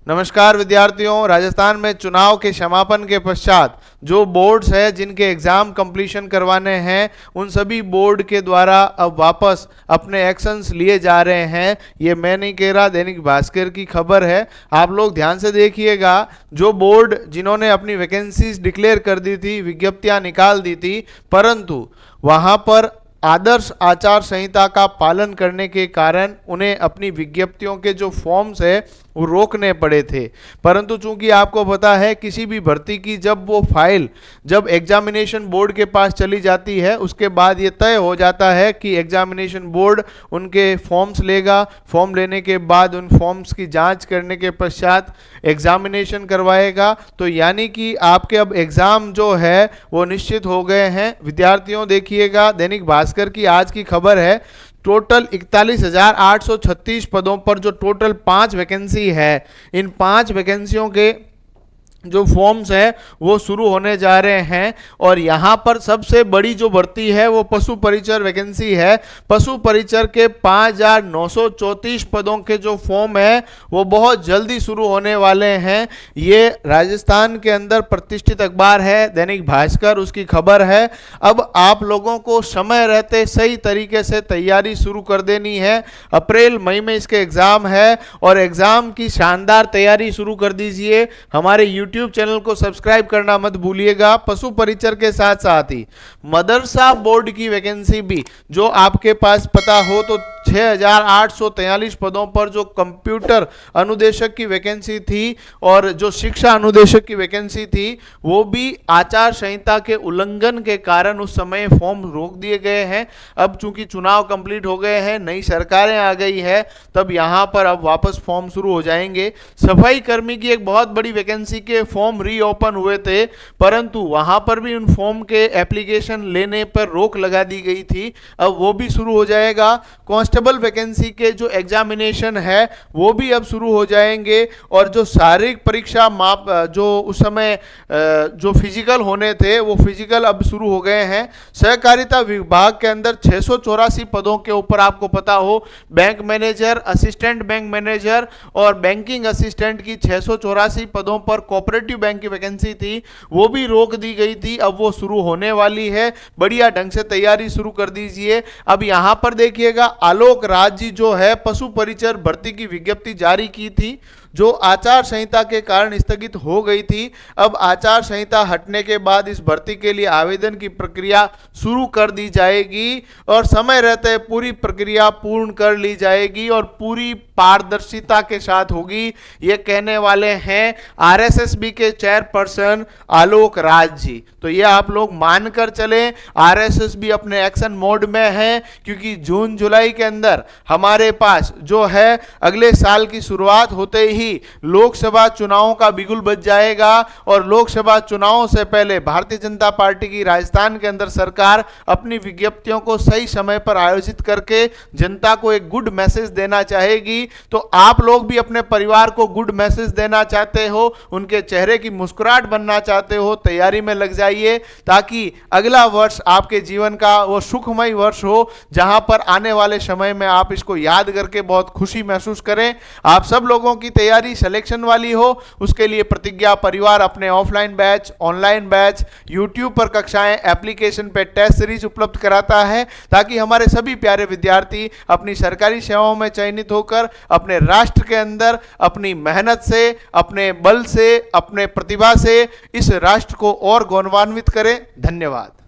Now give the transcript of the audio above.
नमस्कार विद्यार्थियों, राजस्थान में चुनाव के समापन के पश्चात जो बोर्ड्स है जिनके एग्जाम कंप्लीशन करवाने हैं उन सभी बोर्ड के द्वारा अब वापस अपने एक्शंस लिए जा रहे हैं। ये मैं नहीं कह रहा, दैनिक भास्कर की खबर है। आप लोग ध्यान से देखिएगा। जो बोर्ड जिन्होंने अपनी वैकेंसीज डिक्लेयर कर दी थी, विज्ञप्तियां निकाल दी थी, परंतु वहां पर आदर्श आचार संहिता का पालन करने के कारण उन्हें अपनी विज्ञप्तियों के जो फॉर्म्स है वो रोकने पड़े थे। परंतु चूंकि आपको पता है किसी भी भर्ती की जब वो फाइल जब एग्जामिनेशन बोर्ड के पास चली जाती है उसके बाद ये तय हो जाता है कि एग्जामिनेशन बोर्ड उनके फॉर्म्स लेगा। फॉर्म लेने के बाद उन फॉर्म्स की जांच करने के पश्चात एग्जामिनेशन करवाएगा। तो यानी कि आपके अब एग्जाम जो है वो निश्चित हो गए हैं। विद्यार्थियों देखिएगा, दैनिक भास्कर की आज की खबर है, टोटल 41,836 पदों पर जो टोटल 5 वैकेंसी है, इन 5 वैकेंसियों के जो फॉर्म्स है वो शुरू होने जा रहे हैं। और यहाँ पर सबसे बड़ी जो भर्ती है वो पशु परिचर वैकेंसी है। पशु परिचर के 5,934 पदों के जो फॉर्म है वो बहुत जल्दी शुरू होने वाले हैं। ये राजस्थान के अंदर प्रतिष्ठित अखबार है दैनिक भास्कर, उसकी खबर है। अब आप लोगों को समय रहते सही तरीके से तैयारी शुरू कर देनी है। अप्रैल मई में इसके एग्जाम है और एग्जाम की शानदार तैयारी शुरू कर दीजिए। हमारे यूट्यूब चैनल को सब्सक्राइब करना मत भूलिएगा। पशु परिचर के साथ साथ ही मदरसा बोर्ड की वैकेंसी भी जो आपके पास पता हो तो 6,843 पदों पर जो कंप्यूटर अनुदेशक की वैकेंसी थी और जो शिक्षा अनुदेशक की वैकेंसी थी वो भी आचार संहिता के उल्लंघन के कारण उस समय फॉर्म रोक दिए गए हैं। अब चूंकि चुनाव कंप्लीट हो गए हैं, नई सरकारें आ गई है, तब यहां पर अब वापस फॉर्म शुरू हो जाएंगे। सफाई कर्मी की एक बहुत बड़ी वैकेंसी के फॉर्म रीओपन हुए थे, परंतु वहां पर भी उन फॉर्म के एप्लीकेशन लेने पर रोक लगा दी गई थी। अब वो भी शुरू हो जाएगा। कांस्टेबल वैकेंसी के जो एग्जामिनेशन है वो भी अब शुरू हो जाएंगे और जो शारीरिक परीक्षा माप जो उस समय जो फिजिकल होने थे वो फिजिकल अब शुरू हो गए हैं। सहकारिता विभाग के अंदर 684 पदों के ऊपर आपको पता हो, bank manager, assistant bank manager और बैंकिंग असिस्टेंट की 684 पदों पर कोऑपरेटिव बैंक की वैकेंसी थी, वो भी रोक दी गई थी। अब वो शुरू होने वाली है। बढ़िया ढंग से तैयारी शुरू कर दीजिए। अब यहां पर देखिएगा, आलोक राज जी जो है पशु परिचर भर्ती की विज्ञप्ति जारी की थी जो आचार संहिता के कारण स्थगित हो गई थी। अब आचार संहिता हटने के बाद इस भर्ती के लिए आवेदन की प्रक्रिया शुरू कर दी जाएगी और समय रहते पूरी प्रक्रिया पूर्ण कर ली जाएगी और पूरी पारदर्शिता के साथ होगी। ये कहने वाले हैं आरएसएसबी के चेयरपर्सन आलोक राज जी। तो ये आप लोग मानकर चलें, आरएसएसबी अपने एक्शन मोड में है क्योंकि जून जुलाई के अंदर हमारे पास जो है अगले साल की शुरुआत होते ही लोकसभा चुनावों का बिगुल बज जाएगा और लोकसभा चुनावों से पहले भारतीय जनता पार्टी की राजस्थान के अंदर सरकार अपनी विज्ञप्तियों को सही समय पर आयोजित करके जनता को एक गुड मैसेज देना चाहेगी। तो आप लोग भी अपने परिवार को गुड मैसेज देना चाहते हो, उनके चेहरे की मुस्कुराहट बनना चाहते हो, तैयारी में लग जाइए ताकि अगला वर्ष आपके जीवन का वो सुखमय वर्ष हो जहां पर आने वाले समय में आप इसको याद करके बहुत खुशी महसूस करें। आप सब लोगों की तैयारी सिलेक्शन वाली हो, उसके लिए प्रतिज्ञा परिवार अपने offline batch, online batch, YouTube पर कक्षाएं, एप्लीकेशन पे टेस्ट सीरीज उपलब्ध कराता है ताकि हमारे सभी प्यारे विद्यार्थी अपनी सरकारी सेवाओं में चयनित होकर अपने राष्ट्र के अंदर अपनी मेहनत से, अपने बल से, अपने प्रतिभा से इस राष्ट्र को और गौरवान्वित करें। धन्यवाद।